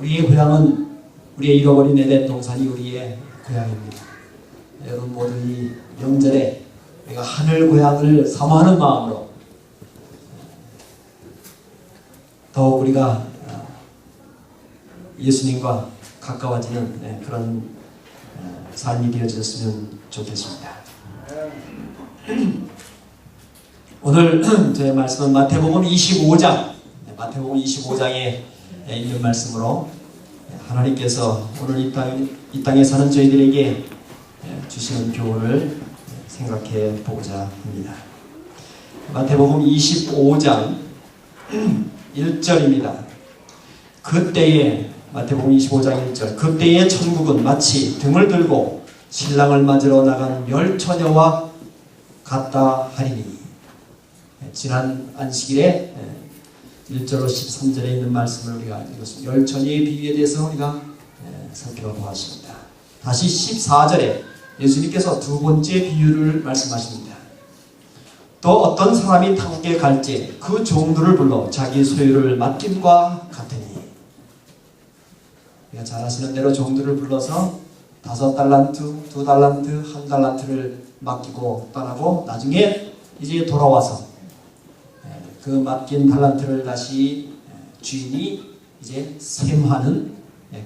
우리의 고향은 우리의 잃어버린 에덴 동산이 우리의 고향입니다. 여러분 모두 이 명절에 우리가 하늘 고향을 사모하는 마음으로 더욱 우리가 예수님과 가까워지는 그런 삶이 되어졌으면 좋겠습니다. 오늘 저의 말씀은 마태복음 25장, 마태복음 25장에 있는 말씀으로 하나님께서 오늘 이 땅에 사는 저희들에게 주시는 교훈을 생각해 보고자 합니다. 마태복음 25장 1절입니다. 그때에 마태복음 25장 1절 그때의 천국은 마치 등을 들고 신랑을 맞으러 나간 열 처녀와 같다 하리니. 지난 안식일에 1절로 13절에 있는 말씀을 우리가 읽었습니다. 열 처녀의 비유에 대해서 우리가 살펴보았습니다. 다시 14절에 예수님께서 두 번째 비유를 말씀하십니다. 또 어떤 사람이 탕국에 갈지 그 종들을 불러 자기 소유를 맡김과 같으니. 우리가 잘 아시는 대로 종들을 불러서 5달란트, 2달란트, 1달란트를 맡기고 떠나고 나중에 이제 돌아와서 그 맡긴 달란트를 다시 주인이 이제 셈하는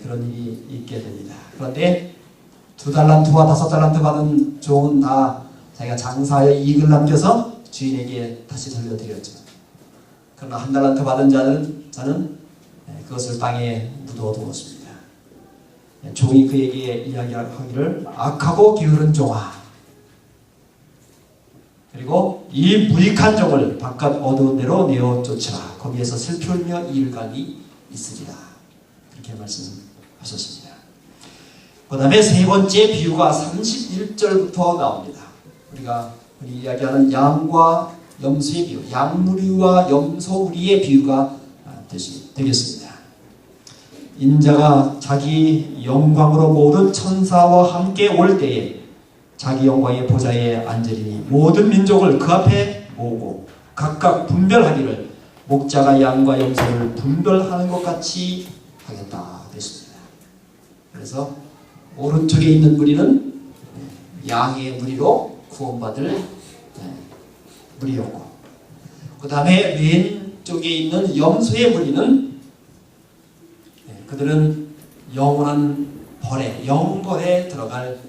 그런 일이 있게 됩니다. 그런데 2달란트와 5달란트 받은 종은 다 자기가 장사하여 이익을 남겨서 주인에게 다시 돌려드렸죠. 그러나 1달란트 받은 자는 그것을 땅에 묻어두었습니다. 종이 그에게 이야기하기를 악하고 게으른 종아, 그리고 이 무익한 종을 바깥 어두운 데로 내어 쫓으라. 거기에서 슬피 울며 일각이 있으리라. 그렇게 말씀하셨습니다. 그 다음에 세 번째 비유가 31절부터 나옵니다. 우리가 흔히 이야기하는 양과 염소의 비유, 양무리와 염소우리의 비유가 되겠습니다. 인자가 자기 영광으로 모든 천사와 함께 올 때에 자기 영광의 보좌에 앉으리니 모든 민족을 그 앞에 모으고 각각 분별하기를 목자가 양과 염소를 분별하는 것 같이 하겠다 됐습니다. 그래서 오른쪽에 있는 무리는 양의 무리로 구원받을 무리였고, 그 다음에 왼쪽에 있는 염소의 무리는 그들은 영원한 벌에, 영벌에 들어갈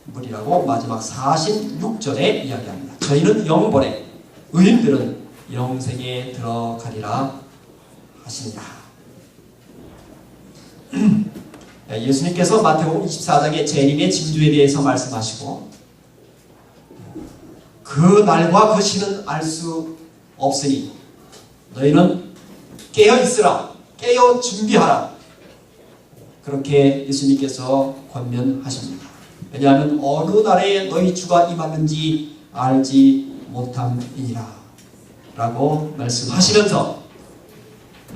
무리라고 마지막 46절에 이야기합니다. 저희는 영벌에, 의인들은 영생에 들어가리라 하십니다. 예수님께서 마태복음 24장의 재림의 징조에 대해서 말씀하시고, 그 날과 그 시는 알 수 없으니 너희는 깨어 있으라, 깨어 준비하라. 그렇게 예수님께서 권면하십니다. 왜냐하면 어느 날에 너희 주가 임하는지 알지 못함이니라 라고 말씀하시면서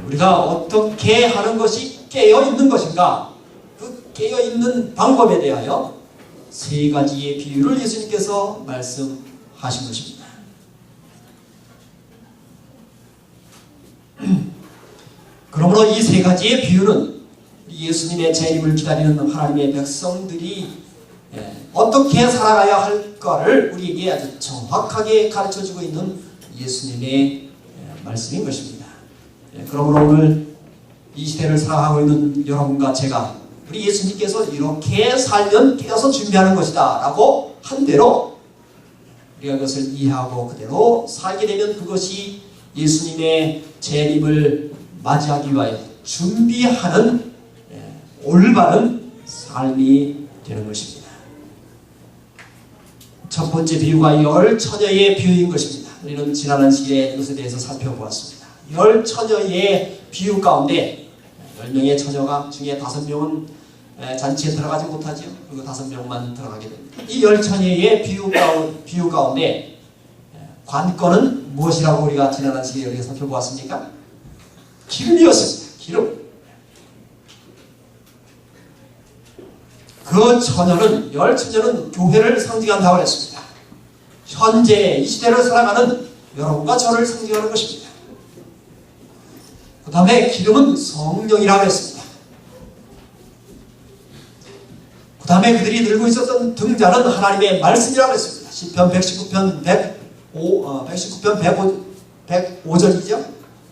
우리가 어떻게 하는 것이 깨어있는 것인가, 그 깨어있는 방법에 대하여 세 가지의 비유를 예수님께서 말씀하신 것입니다. 그러므로 이 세 가지의 비유는 예수님의 재림을 기다리는 하나님의 백성들이 어떻게 살아가야 할까를 우리에게 아주 정확하게 가르쳐주고 있는 예수님의 말씀인 것입니다. 그러므로 오늘 이 시대를 살아가고 있는 여러분과 제가 우리 예수님께서 이렇게 살면 깨어서 준비하는 것이다 라고 한 대로 우리가 그것을 이해하고 그대로 살게 되면 그것이 예수님의 재림을 맞이하기 위하여 준비하는 올바른 삶이 되는 것입니다. 첫 번째 비유가 열 처녀의 비유인 것입니다. 우리는 지난 안식일에 이것에 대해서 살펴보았습니다. 열 처녀의 비유 가운데 10명의 처녀가 중에 5명은 잔치에 들어가지 못하죠. 그리고 5명만 들어가게 됩니다. 이 열 처녀의 비유 가운데 관건은 무엇이라고 우리가 지난 안식일에 우리가 살펴보았습니까? 기름이었습니다. 기름. 그 처녀는, 열 처녀는 교회를 상징한다고 했습니다. 현재 이 시대를 살아가는 여러분과 저를 상징하는 것입니다. 그 다음에 기름은 성령이라고 했습니다. 다음에 그들이 들고 있었던 등잔은 하나님의 말씀이라고 했습니다. 시편 119편 105절이죠.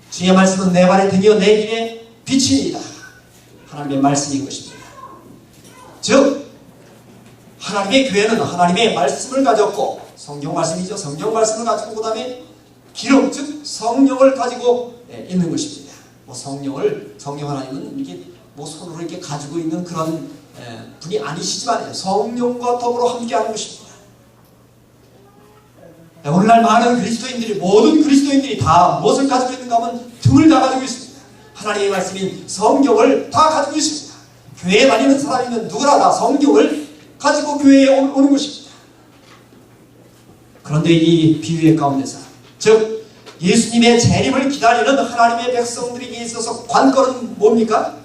주의 말씀은 내 발의 등이요 내 길의 빛이니이다. 하나님의 말씀인 것입니다. 즉 하나님의 교회는 하나님의 말씀을 가졌고, 성경 말씀이죠. 성경 말씀을 가지고 그 다음에 기름, 즉 성령을 가지고 있는 것입니다. 성령 하나님은 이렇게 손으로 이렇게 가지고 있는 그런 분이 아니시지만 성령과 더불어 함께하는 것입니다. 오늘날 많은 그리스도인들이, 모든 그리스도인들이 다 무엇을 가지고 있는가 하면 등을 다 가지고 있습니다. 하나님의 말씀인 성경을 다 가지고 있습니다. 교회에 다니는 사람이면 누구나 다 성경을 가지고 교회에 오는 것입니다. 그런데 이 비유의 가운데서, 즉 예수님의 재림을 기다리는 하나님의 백성들에게 있어서 관건은 뭡니까?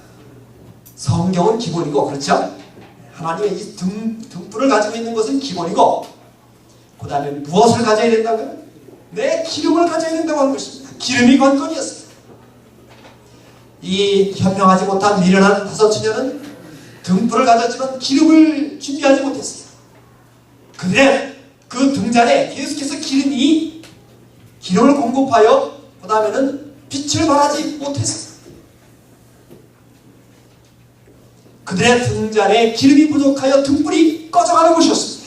성경은 기본이고, 그렇죠? 하나님의 이 등불을 가지고 있는 것은 기본이고, 그 다음에 무엇을 가져야 된다고요? 내 기름을 가져야 된다고 하는 것입니다. 기름이 관건이었어요. 이 현명하지 못한 미련한 다섯 처녀는 등불을 가졌지만 기름을 준비하지 못했어요. 그들의 그 등잔에 계속해서 기름을 공급하여 그 다음에는 빛을 발하지 못했어요. 그들의 등잔에 기름이 부족하여 등불이 꺼져가는 것이었습니다.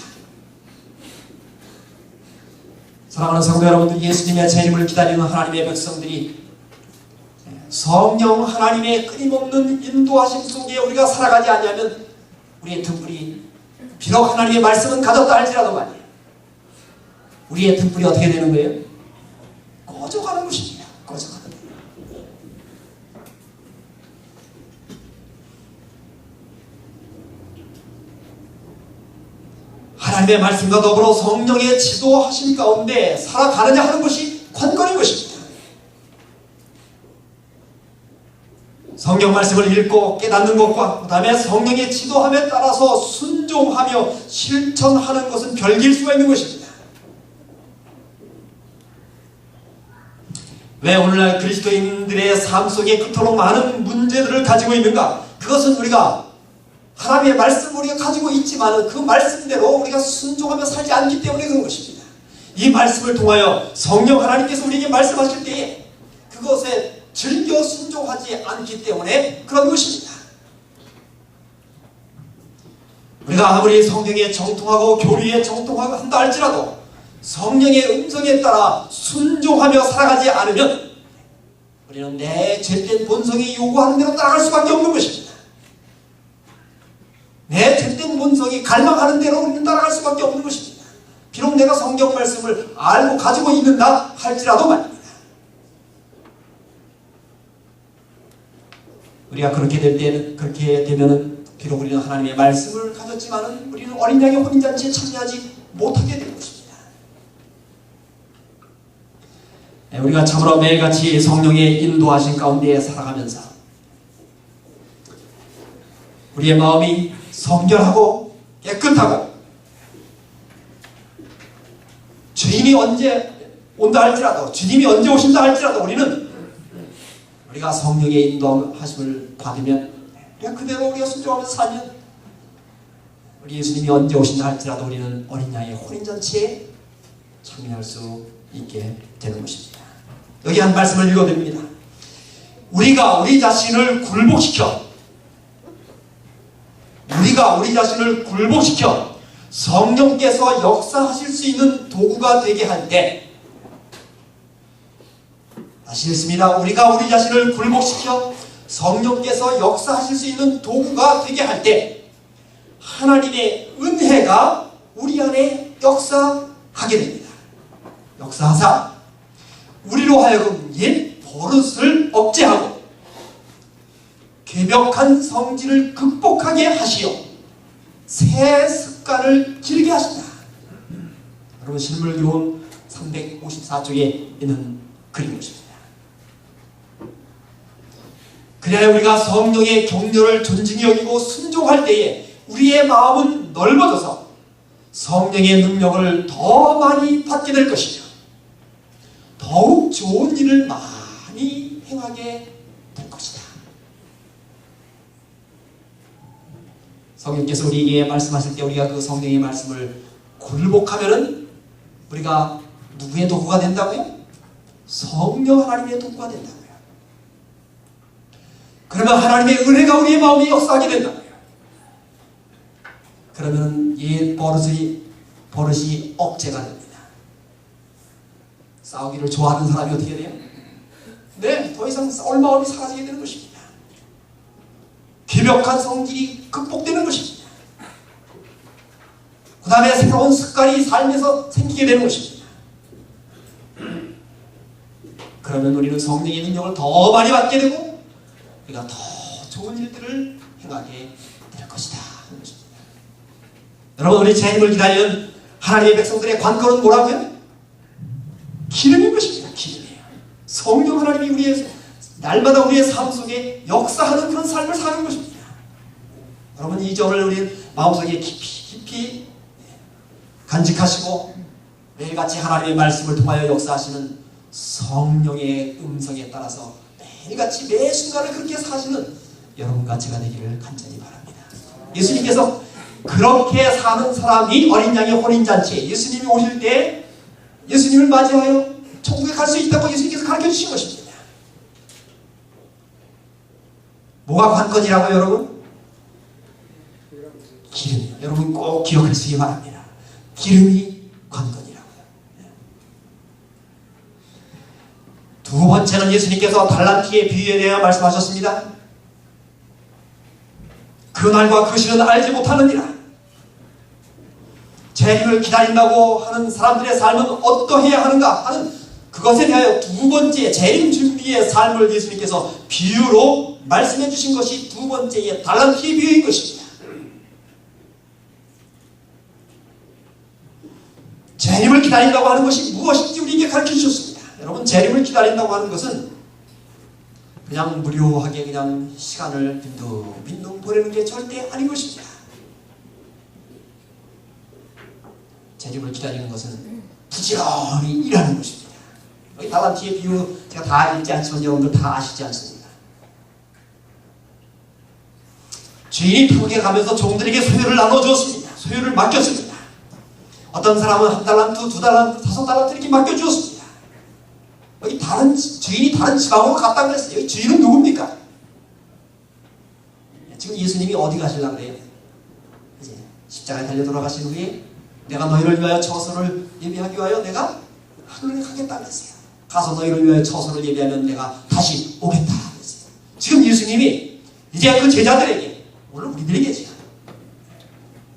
사랑하는 성도 여러분들, 예수님의 재림을 기다리는 하나님의 백성들이 성령 하나님의 끊임없는 인도하심 속에 우리가 살아가지 않으면 우리의 등불이, 비록 하나님의 말씀은 가졌다 할지라도 말이에요, 우리의 등불이 어떻게 되는 거예요? 꺼져가는 것입니다. 꺼져가는 거예요. 하나님의 말씀과 더불어 성령의 지도하심 가운데 살아가느냐 하는 것이 관건인 것입니다. 성경 말씀을 읽고 깨닫는 것과 그 다음에 성령의 지도함에 따라서 순종하며 실천하는 것은 별개일 수가 있는 것입니다. 왜 오늘날 그리스도인들의 삶 속에 그토록 많은 문제들을 가지고 있는가? 그것은 우리가 하나님의 말씀을 우리가 가지고 있지만 그 말씀대로 우리가 순종하며 살지 않기 때문에 그런 것입니다. 이 말씀을 통하여 성령 하나님께서 우리에게 말씀하실 때에 그것에 즐겨 순종하지 않기 때문에 그런 것입니다. 우리가 아무리 성경에 정통하고 교리에 정통하고 한다 할지라도 성령의 음성에 따라 순종하며 살아가지 않으면 우리는 내 죄된 본성이 요구하는 대로 따라갈 수밖에 없는 것입니다. 내 죄된 본성이 갈망하는 대로 우리는 따라갈 수밖에 없는 것입니다. 비록 내가 성경 말씀을 알고 가지고 있는다 할지라도 말입니다. 우리가 그렇게 되면은 비록 우리는 하나님의 말씀을 가졌지만은 우리는 어린 양의 혼인잔치에 참여하지 못하게 될 것입니다. 우리가 참으로 매일같이 성령의 인도하신 가운데 살아가면서 우리의 마음이 성결하고 깨끗하고, 주님이 언제 온다 할지라도, 주님이 언제 오신다 할지라도 우리가 성령의 인도하심을 받으면 우리가 그대로 우리가 순종하면서 살면 우리 예수님이 언제 오신다 할지라도 우리는 어린 양의 혼인잔치에 참여할 수 있게 되는 것입니다. 여기 한 말씀을 읽어드립니다. 우리가 우리 자신을 굴복시켜 성령께서 역사하실 수 있는 도구가 되게 할 때, 다시 읽습니다. 우리가 우리 자신을 굴복시켜 성령께서 역사하실 수 있는 도구가 되게 할 때 하나님의 은혜가 우리 안에 역사하게 됩니다. 역사하사 우리로 하여금 옛 버릇을 억제하고 괴벽한 성질을 극복하게 하시어 새 습관을 길게 하신다. 여러분, 실물교훈 354쪽에 있는 그림 것입니다. 그래야 우리가 성령의 격려를 존중히 여기고 순종할 때에 우리의 마음은 넓어져서 성령의 능력을 더 많이 받게 될 것이며 더욱 좋은 일을 많이 행하게 될 것이다. 성령께서 우리에게 말씀하실 때 우리가 그 성령의 말씀을 굴복하면은 우리가 누구의 도구가 된다고요? 성령 하나님의 도구가 된다고요. 그러면 하나님의 은혜가 우리의 마음에 역사하게 된다고요. 그러면 이 버릇이 억제가 됩니다. 싸우기를 좋아하는 사람이 어떻게 돼요? 네, 더 이상 싸울 마음이 사라지게 되는 것입니다. 괴벽한 성질이 극복되는 것입니다. 그 다음에 새로운 습관이 삶에서 생기게 되는 것입니다. 그러면 우리는 성령의 능력을 더 많이 받게 되고 우리가 더 좋은 일들을 행하게 될 것이다 하는 것입니다. 여러분, 우리 재림을 기다리는 하나님의 백성들의 관건은 뭐라고요? 기름인 것입니다. 기름이에요. 성령 하나님이 우리의 날마다 우리의 삶 속에 역사하는 그런 삶을 사는 것입니다. 여러분, 이 점을 우리 마음속에 깊이 간직하시고 매일같이 하나님의 말씀을 통하여 역사하시는 성령의 음성에 따라서 매일같이 매 순간을 그렇게 사시는 여러분같이가 되기를 간절히 바랍니다. 예수님께서 그렇게 사는 사람이 어린 양의 혼인잔치에 예수님이 오실 때 예수님을 맞이하여 천국에 갈 수 있다고 예수님께서 가르쳐 주신 것입니다. 뭐가 관건이라고요, 여러분? 기름이요. 여러분 꼭 기억하시기 바랍니다. 기름이 관건이라고요. 두 번째는 예수님께서 달란트의 비유에 대해 말씀하셨습니다. 그날과 그 시는 알지 못하느니라. 재림을 기다린다고 하는 사람들의 삶은 어떠해야 하는가 하는 그것에 대하여 두 번째 재림 준비의 삶을 예수님께서 비유로 말씀해 주신 것이 두 번째의 달란트의 비유인 것입니다. 재림을 기다린다고 하는 것이 무엇인지 우리에게 가르쳐 주셨습니다. 여러분, 재림을 기다린다고 하는 것은 그냥 무료하게 그냥 시간을 빈둥빈둥 보내는 게 절대 아닌 것입니다. 재림을 기다리는 것은 부지런히 일하는 것입니다. 여기 달란트의 비유 제가 다 읽지 않지만 여러분들 다 아시지 않습니까? 주인이 태국에 가면서 종들에게 소유를 나눠주었습니다. 소유를 맡겼습니다. 어떤 사람은 1달란트, 2달란트, 5달란트 이렇게 맡겨주었습니다. 여기 주인이 다른 지방으로 갔다 그랬어요. 여기 주인은 누굽니까? 지금 예수님이 어디 가시려고 그래요? 이제 십자가에 달려 돌아가신 후에 내가 너희를 위하여 처소를 예비하기 위하여 내가 하늘에 가겠다 그랬어요. 가서 너희를 위하여 처소를 예비하면 내가 다시 오겠다 그랬어요. 지금 예수님이 이제 그 제자들에게, 물론 우리들에게지,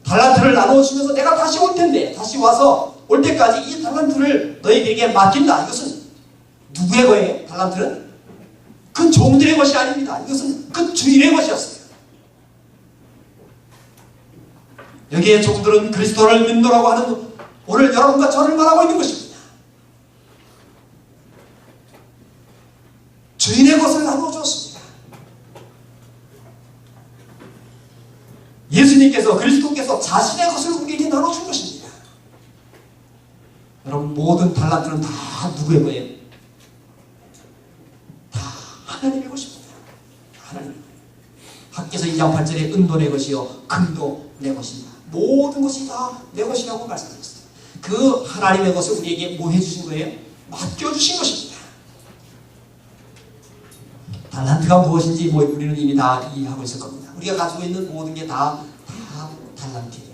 달란트를 나눠주면서 내가 다시 올 텐데, 다시 와서 올 때까지 이 달란트를 너희에게 맡긴다. 이것은 누구의 거예요? 달란트는? 그 종들의 것이 아닙니다. 이것은 그 주인의 것이었어요. 여기에 종들은 그리스도를 믿노라고 하는 오늘 여러분과 저를 말하고 있는 것입니다. 주인의 것을 나눠주었습니다. 예수님께서, 그리스도께서 자신의 것을 우리에게 나눠준 것입니다. 여러분, 모든 달란트는 다 누구의 거예요? 다 하나님의 것입니다. 하나님의 거예요. 학개서 2장 8절에 은도 내 것이요 금도 내 것이다. 모든 것이 다 내 것이라고 말씀하셨어요. 그 하나님의 것을 우리에게 뭐 해주신 거예요? 맡겨주신 것입니다. 달란트가 무엇인지 우리는 이미 다 이해하고 있을 겁니다. 우리가 가지고 있는 모든 게 다 달란트예요.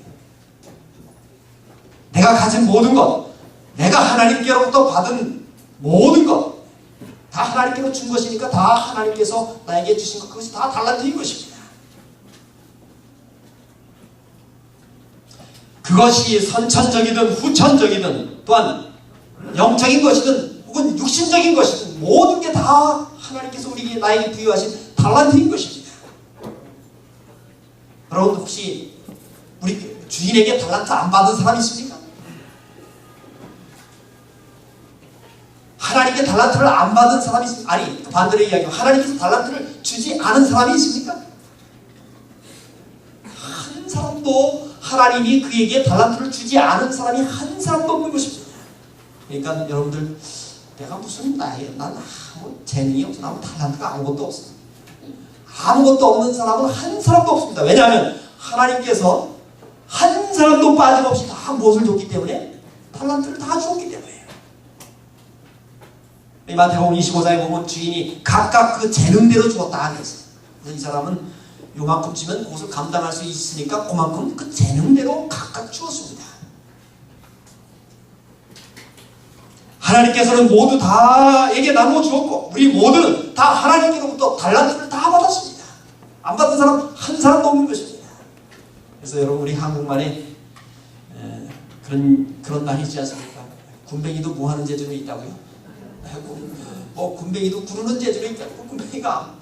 내가 가진 모든 것, 내가 하나님께로부터 받은 모든 것, 다 하나님께로 준 것이니까 다 하나님께서 나에게 주신 것, 그것이 다 달란트인 것입니다. 그것이 선천적이든 후천적이든 또한 영적인 것이든 혹은 육신적인 것이든 모든 게 다 하나님께서 우리에게 나에게 부여하신 달란트인 것입니다. 여러분, 혹시 우리 주인에게 달란트 안 받은 사람이 있습니까? 하나님께 달란트를 안 받은 사람이 있습니까? 아니, 반대로 이야기하면 하나님께서 달란트를 주지 않은 사람이 있습니까? 한 사람도, 하나님이 그에게 달란트를 주지 않은 사람이 한 사람도 없는 것입니다. 그러니까 여러분들, 내가 무슨 난 아무 재능이 없어, 나무 달란트가 아무것도 없어. 아무것도 없는 사람은 한 사람도 없습니다. 왜냐하면 하나님께서 한 사람도 빠짐없이 다 무엇을 줬기 때문에? 달란트를 다 주었기 때문에요. 마태복음 25장에 보면 주인이 각각 그 재능대로 주었다 그랬어요. 그래서 이 사람은 요만큼 주면 그것을 감당할 수 있으니까 그만큼 그 재능대로 각각 주었습니다. 하나님께서는 모두 다에게 나누어 주었고 우리 모두는 다 하나님께로부터 달란트를 다 받았습니다. 안 받은 사람 한 사람도 없는 것입니다. 그래서 여러분 우리 한국말에 그런 말이 있지 않습니까? 군뱅이도 무하는 재주는 있다고요? 군뱅이도 구르는 재주는 있다고. 군뱅이가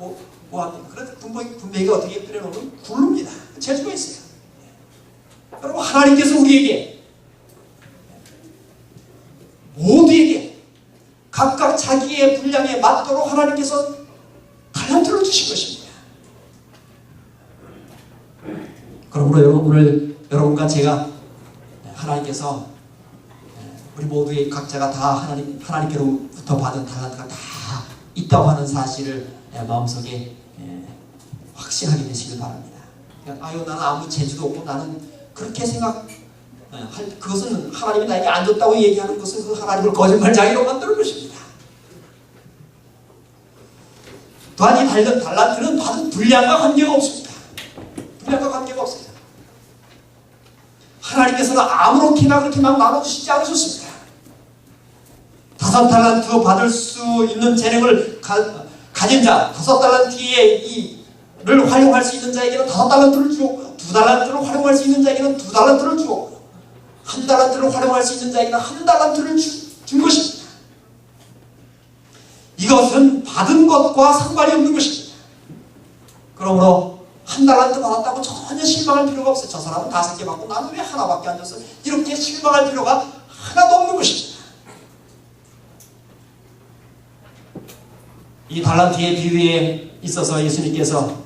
뭐합니까? 그래서 군뱅이가 어떻게 끓여놓으면 굴릅니다. 재주가 있어요. 여러분 하나님께서 우리에게 모두에게 각각 자기의 분량에 맞도록 하나님께서 달란트를 주신 것입니다. 그러므로 오늘 여러분과 제가 하나님께서 우리 모두의 각자가 다 하나님께로부터 받은 달란트가 다 있다고 하는 사실을 마음속에 확신하게 되시길 바랍니다. 나는 아무 재주도 없고 나는 그렇게 그것은 하나님이 나에게 안 줬다고 얘기하는 것은 그 하나님을 거짓말쟁이로 만드는 것입니다. 또한 이 달란트는 받은 분량과 관계가 없습니다. 분량과 관계가 없어요. 하나님께서는 아무렇게나 그렇게 막 나눠주시지 않으셨습니다. 5달란트 받을 수 있는 재능을 가진 자, 5달란트를 활용할 수 있는 자에게는 5달란트를 주었고요. 2달란트를 활용할 수 있는 자에게는 2달란트를 주었고요. 1달란트를 활용할 수 있는 자에게는 1달란트를 준 것입니다. 이것은 받은 것과 상관이 없는 것입니다. 그러므로 1달란트 받았다고 전혀 실망할 필요가 없어요. 저 사람은 5개 받고 나는 왜 하나밖에 안 줬어? 이렇게 실망할 필요가 하나도 없는 것입니다. 이 달란트의 비유에 있어서 예수님께서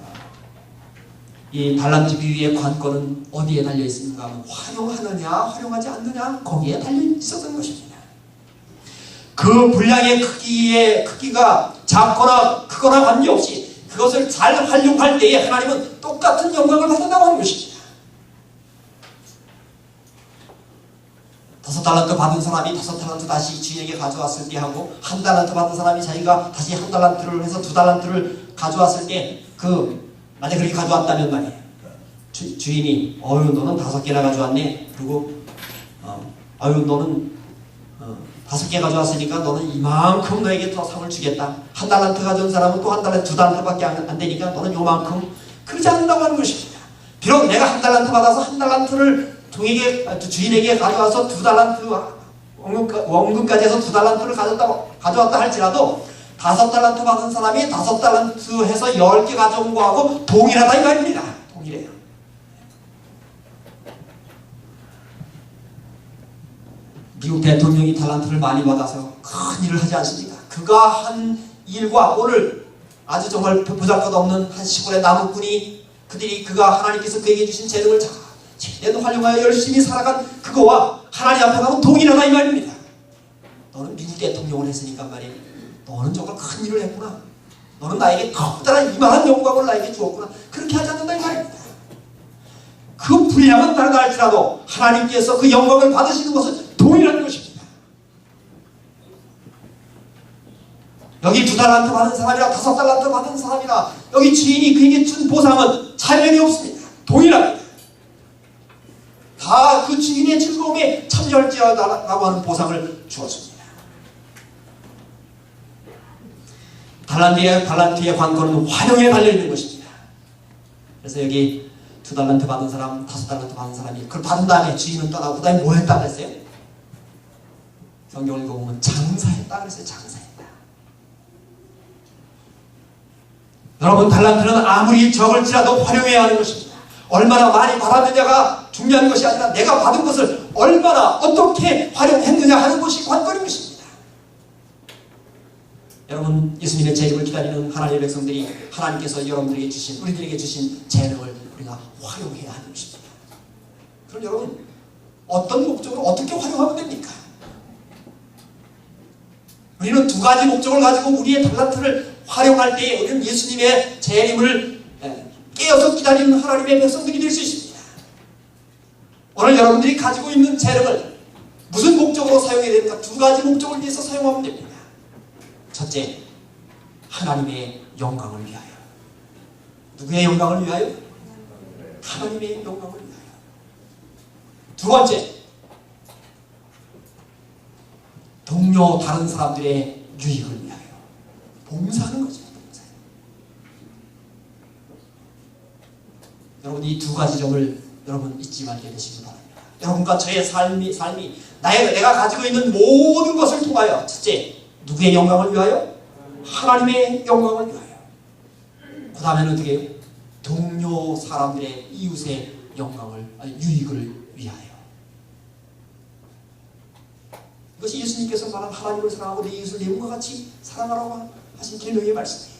이 달란트 비유의 관건은 어디에 달려 있습니까? 활용하느냐 활용하지 않느냐 거기에 달려 있었던 것입니다. 그 분량의 크기가 작거나 크거나 관계없이 그것을 잘 활용할 때에 하나님은 똑같은 영광을 받는다고 하는 것입니다. 5달란트 받은 사람이 5달란트 다시 주인에게 가져왔을 때 하고 1달란트 받은 사람이 자기가 다시 1달란트를 해서 2달란트를 가져왔을 때 만약 그렇게 가져왔다면 말이에요. 주인이 너는 5개나 가져왔네. 그리고 너는 5개 가져왔으니까 너는 이만큼 너에게 더 상을 주겠다. 1달란트 가져온 사람은 또 1달란트, 2달란트밖에 안 되니까 너는 요만큼. 그러지 않는다고 하는 것입니다. 비록 내가 1달란트 받아서 1달란트를 주인에게 가져와서 2달란트 원금까지 해서 2달란트를 가져왔다 할지라도 5달란트 받은 사람이 5달란트 해서 10개 가져온 거하고 동일하다 이 말입니다. 동일해요. 미국 대통령이 달란트를 많이 받아서 큰 일을 하지 않습니까? 그가 한 일과 오늘 아주 정말 보잘것없는 한 시골의 나무꾼이 그가 하나님께서 그에게 주신 재능을 제대로 활용하여 열심히 살아간 그거와 하나님 앞에 가면 동일하다 이 말입니다. 너는 미국 대통령을 했으니까 말이야. 너는 정말 큰 일을 했구나. 너는 나에게 커다란 이만한 영광을 나에게 주었구나. 그렇게 하지 않는다 이 말입니다. 그 분량은 다르다 할지라도 하나님께서 그 영광을 받으시는 것은 동일한 것입니다. 여기 2달란트 받은 사람이나 5달란트 받은 사람이나 여기 주인이 그에게 준 보상은 차별이 없습니다. 동일합니다. 다 그 주인의 즐거움에 참여할지라고 하는 보상을 주었습니다. 달란트의 관건은 활용에 달려있는 것입니다. 그래서 여기 2달란트 받은 사람, 5달란트 받은 사람이 그걸 받은 다음에 주인은 떠나고 그 다음에 뭐 했다 그랬어요? 성경을 읽어보면 장사했다 그랬어요. 장사했다. 여러분 달란트는 아무리 적을지라도 활용해야 하는 것입니다. 얼마나 많이 받았느냐가 중요한 것이 아니라 내가 받은 것을 얼마나 어떻게 활용했느냐 하는 것이 관건인 것입니다. 여러분 예수님의 재림을 기다리는 하나님의 백성들이 하나님께서 여러분들에게 주신 우리들에게 주신 재능을 우리가 활용해야 하는 것입니다. 그럼 여러분 어떤 목적으로 어떻게 활용하면 됩니까? 우리는 2가지 목적을 가지고 우리의 달란트를 활용할 때 우리는 예수님의 재림을 깨어서 기다리는 하나님의 백성들이 될 수 있습니다. 오늘 여러분들이 가지고 있는 재능을 무슨 목적으로 사용해야 됩니까? 두 가지 목적을 위해서 사용하면 됩니다. 첫째, 하나님의 영광을 위하여. 누구의 영광을 위하여? 하나님의 영광을 위하여. 두 번째, 동료 다른 사람들의 유익을 위하여. 봉사하는 거죠. 봉사. 여러분, 이 두 가지 점을 여러분 잊지 말게 되시기 바랍니다. 여러분과 저의 삶이 내가 가지고 있는 모든 것을 통하여, 첫째, 누구의 영광을 위하여? 하나님의 영광을 위하여. 그 다음에는 어떻게 해요? 동료 사람들의 이웃의 유익을 위하여. 이것이 예수님께서 말한 하나님을 사랑하고 내 이웃을 내 몸과 같이 사랑하라고 하신 계명의 말씀이에요.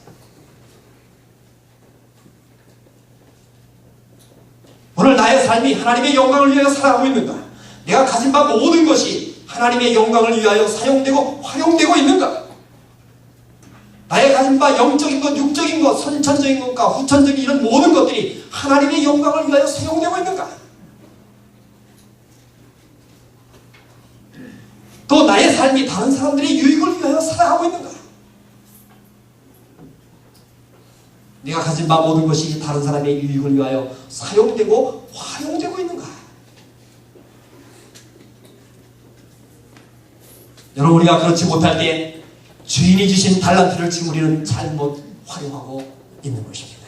오늘 나의 삶이 하나님의 영광을 위하여 살아가고 있는가? 내가 가진 바 모든 것이 하나님의 영광을 위하여 사용되고 활용되고 있는가? 나의 가진 바 영적인 것, 육적인 것, 선천적인 것과 후천적인 이런 모든 것들이 하나님의 영광을 위하여 사용되고 있는가? 또 나의 삶이 다른 사람들의 유익을 위하여 살아가고 있는가? 내가 가진 바 모든 것이 다른 사람의 유익을 위하여 사용되고 활용되고 있는가? 여러분, 우리가 그렇지 못할 때 주인이 주신 달란트를 지금 우리는 잘못 활용하고 있는 것입니다.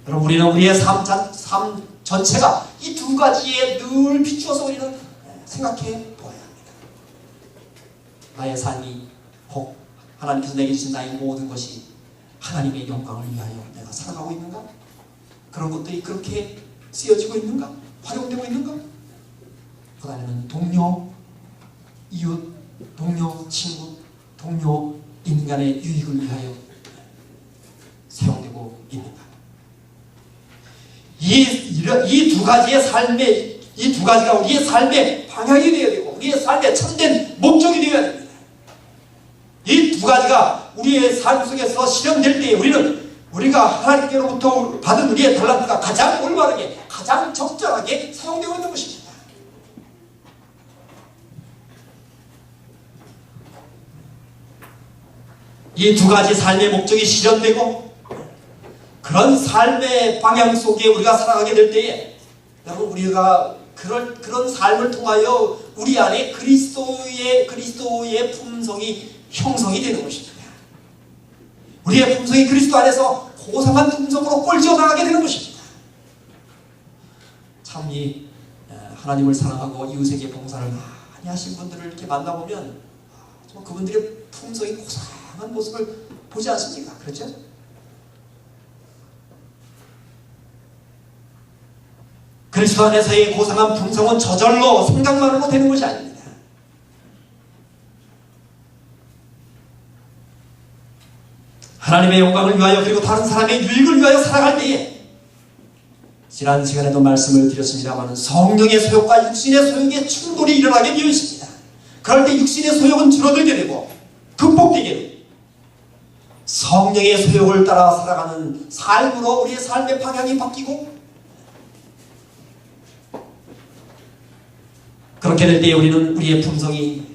여러분, 우리는 우리의 삶 전체가 이 두 가지에 늘 비추어서 우리는 생각해 보아야 합니다. 나의 삶이 혹 하나님께서 내게 주신 나의 모든 것이 하나님의 영광을 위하여 내가 살아가고 있는가? 그런 것들이 그렇게 쓰여지고 있는가? 활용되고 있는가? 그 다음에는 동료, 이웃, 동료, 친구, 동료, 인간의 유익을 위하여 사용되고 있는가? 이 두 가지의 삶의, 이 두 가지가 우리의 삶의 방향이 되어야 되고 우리의 삶의 참된 목적이 되어야 됩니다. 이 두 가지가 우리의 삶 속에서 실현될 때 우리가 하나님께로부터 받은 우리의 달란트가 가장 올바르게, 가장 적절하게 사용되고 있는 것입니다. 이 두 가지 삶의 목적이 실현되고 그런 삶의 방향 속에 우리가 살아가게 될 때에 여러분, 우리가 그런 삶을 통하여 우리 안에 그리스도의 품성이 형성이 되는 것입니다. 우리의 품성이 그리스도 안에서 고상한 품성으로 꼴지어 나가게 되는 것입니다. 참 이 하나님을 사랑하고 이웃에게 봉사를 많이 하신 분들을 이렇게 만나보면 정말 그분들의 품성이 고상한 모습을 보지 않습니까? 그렇죠? 그리스도 안에서의 고상한 품성은 저절로 생각만으로 되는 것이 아닙니다. 하나님의 영광을 위하여 그리고 다른 사람의 유익을 위하여 살아갈 때에 지난 시간에도 말씀을 드렸습니다만 성령의 소욕과 육신의 소욕의 충돌이 일어나게 되어 있습니다. 그럴 때 육신의 소욕은 줄어들게 되고 극복되게 되고 성령의 소욕을 따라 살아가는 삶으로 우리의 삶의 방향이 바뀌고 그렇게 될 때 우리는 우리의 품성이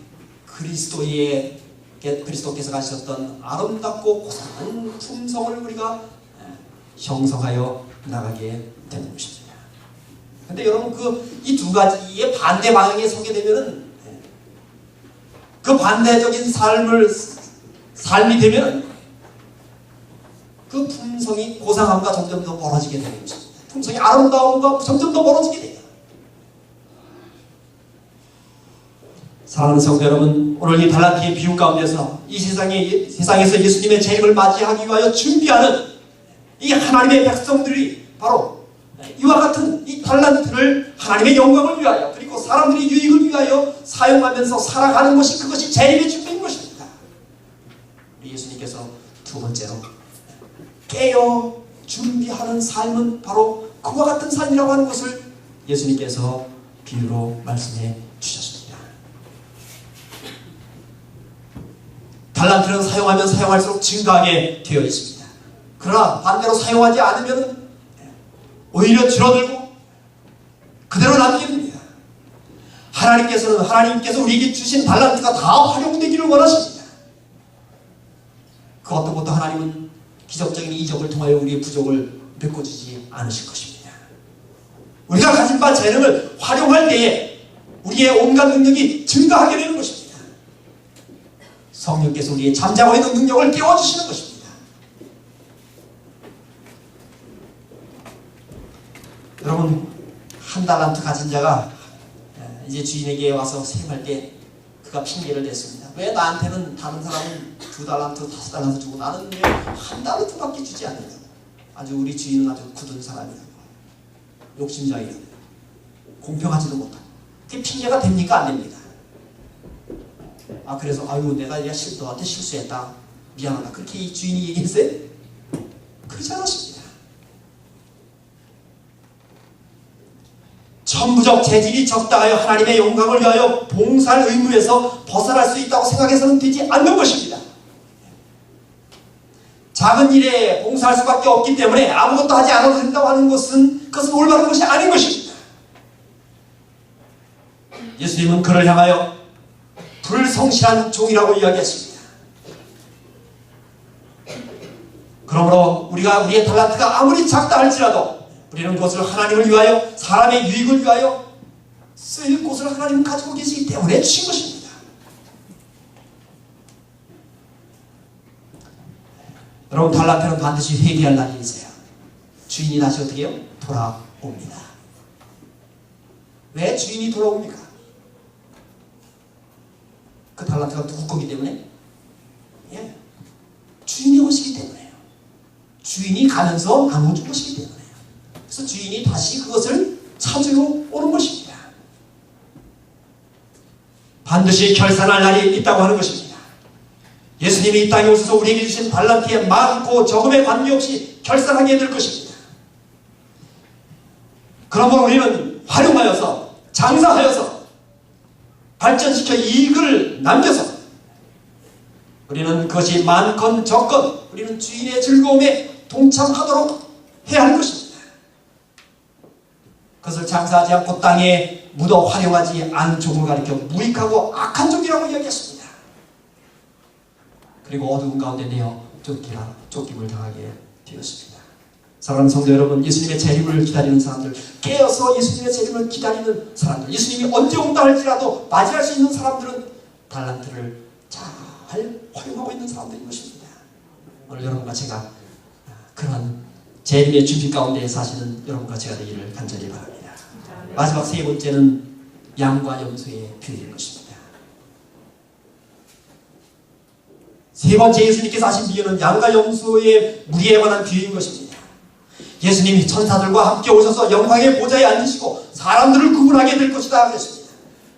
그리스도께서 가지셨던 아름답고 고상한 품성을 우리가 형성하여 나가게 되는 것입니다. 그런데 여러분, 이 두 가지의 반대 방향에 서게 되면은 그 반대적인 삶이 되면 그 품성이 고상함과 점점 더 멀어지게 되는 것입니다. 품성이 아름다움과 점점 더 멀어지게 돼요. 사랑하는 성도 여러분, 오늘 이 달란트의 비유 가운데서 이 세상에서 예수님의 재림을 맞이하기 위하여 준비하는 이 하나님의 백성들이 바로 이와 같은 이 달란트를 하나님의 영광을 위하여 그리고 사람들의 유익을 위하여 사용하면서 살아가는 것이 그것이 재림의 준비인 것입니다. 우리 예수님께서 두 번째로 깨어 준비하는 삶은 바로 그와 같은 삶이라고 하는 것을 예수님께서 비유로 말씀해 주셨습니다. 달란트는 사용하면 사용할수록 증가하게 되어 있습니다. 그러나 반대로 사용하지 않으면 오히려 줄어들고 그대로 남게 됩니다. 하나님께서 우리에게 주신 달란트가 다 활용되기를 원하십니다. 그 어떤 것도 하나님은 기적적인 이적을 통하여 우리의 부족을 메꿔주지 않으실 것입니다. 우리가 가진 바 재능을 활용할 때에 우리의 온갖 능력이 증가하게 되는 것입니다. 성령께서 우리의 잠자고 있는 능력을 깨워주시는 것입니다. 여러분, 한 달란트 가진 자가 이제 주인에게 와서 세임할 때 그가 핑계를 댔습니다. 왜 나한테는 다른 사람은 2달란트, 5달란트 주고 나는 왜 한 달란트밖에 주지 않느냐고. 아주 우리 주인은 아주 굳은 사람이라고. 욕심장이라고. 공평하지도 못하고. 그게 핑계가 됩니까? 안 됩니까? 그래서 아유 내가 너한테 실수했다. 미안하다. 그렇게 이 주인이 얘기했어요? 그렇지 않았습니다. 천부적 재질이 적당하여 하나님의 영광을 위하여 봉사할 의무에서 벗어날 수 있다고 생각해서는 되지 않는 것입니다. 작은 일에 봉사할 수밖에 없기 때문에 아무것도 하지 않아도 된다고 하는 그것은 올바른 것이 아닌 것입니다. 예수님은 그를 향하여 불성실한 종이라고 이야기했습니다. 그러므로 우리의 달란트가 아무리 작다 할지라도 우리는 그것을 하나님을 위하여 사람의 유익을 위하여 쓰일 곳을 하나님은 가지고 계시기 때문에 주신 것입니다. 여러분, 달란트는 반드시 회개할 날이 있어요. 주인이 다시 어떻게 해요? 돌아옵니다. 왜 주인이 돌아옵니까? 그 달란트가 누구 거기 때문에? 주인이 오시기 때문에요. 주인이 가면서 나눠준 것이기 때문에요. 그래서 주인이 다시 그것을 찾으러 오는 것입니다. 반드시 결산할 날이 있다고 하는 것입니다. 예수님이 이 땅에 오셔서 우리에게 주신 달란트의 많고 적음에 관계없이 결산하게 될 것입니다. 그러면 우리는 활용하여서 장사하여서 발전시켜 이익을 남겨서 우리는 그것이 많건 적건 우리는 주인의 즐거움에 동참하도록 해야 할 것입니다. 그것을 장사하지 않고 땅에 묻어 활용하지 않은 종을 가리켜 무익하고 악한 종이라고 이야기했습니다. 그리고 어두운 가운데 내어 쫓김을 당하게 되었습니다. 사랑하는 성도 여러분, 예수님의 재림을 기다리는 사람들, 깨어서 예수님의 재림을 기다리는 사람들, 예수님이 언제 온다 할지라도 맞이할 수 있는 사람들은 달란트를 잘 활용하고 있는 사람들인 것입니다. 오늘 여러분과 제가 그러한 재림의 준비 가운데 사시는 여러분과 제가 되기를 간절히 바랍니다. 마지막 세 번째는 양과 염소의 비유인 것입니다. 세 번째 예수님께서 하신 비유는 양과 염소의 무리에 관한 비유인 것입니다. 예수님이 천사들과 함께 오셔서 영광의 보좌에 앉으시고 사람들을 구분하게 될 것이다 그랬습니다.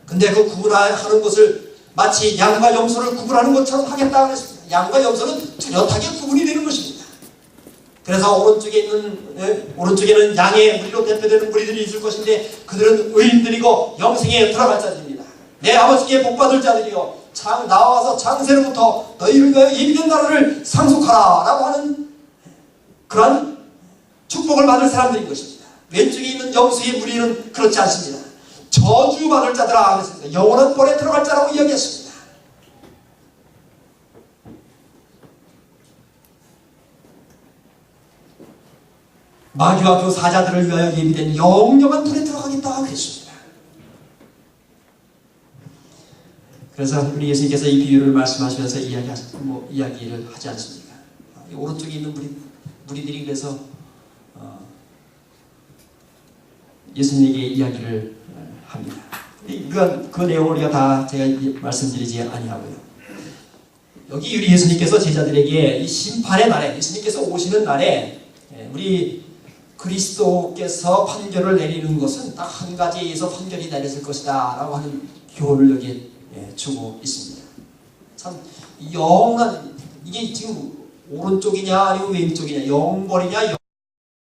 근데 그 구분하는 것을 마치 양과 염소를 구분하는 것처럼 하겠다 그랬습니다. 양과 염소는 뚜렷하게 구분이 되는 것입니다. 그래서 오른쪽에는 양의 무리로 대표되는 무리들이 있을 것인데 그들은 의인들이고 영생에 들어갈 자들입니다. 내 아버지께 복받을 자들이요 나와서 창세로부터 너희를 위하여 예비된 나라를 상속하라 라고 하는 그런 축복을 받을 사람들인 것입니다. 왼쪽에 있는 염소의 무리는 그렇지 않습니다. 저주받을 자들아 그랬습니다. 영원한 벌에 들어갈 자라고 이야기했습니다. 마귀와 그 사자들을 위하여 예비된 영영한 불에 들어가겠다 그랬습니다. 그래서 우리 예수님께서 이 비유를 말씀하시면서 이야기를 하지 않습니까? 오른쪽에 있는 무리들이 그래서 예수님에게 이야기를 합니다. 그 내용을 우리가 다 제가 말씀드리지 아니하고요. 여기 우리 예수님께서 제자들에게 이 심판의 날에 예수님께서 오시는 날에 우리 그리스도께서 판결을 내리는 것은 딱 한 가지에 의해서 판결이 내려질 것이다 라고 하는 교훈을 여기에 주고 있습니다. 참 영원한 이게 지금 오른쪽이냐 아니면 왼쪽이냐 영벌이냐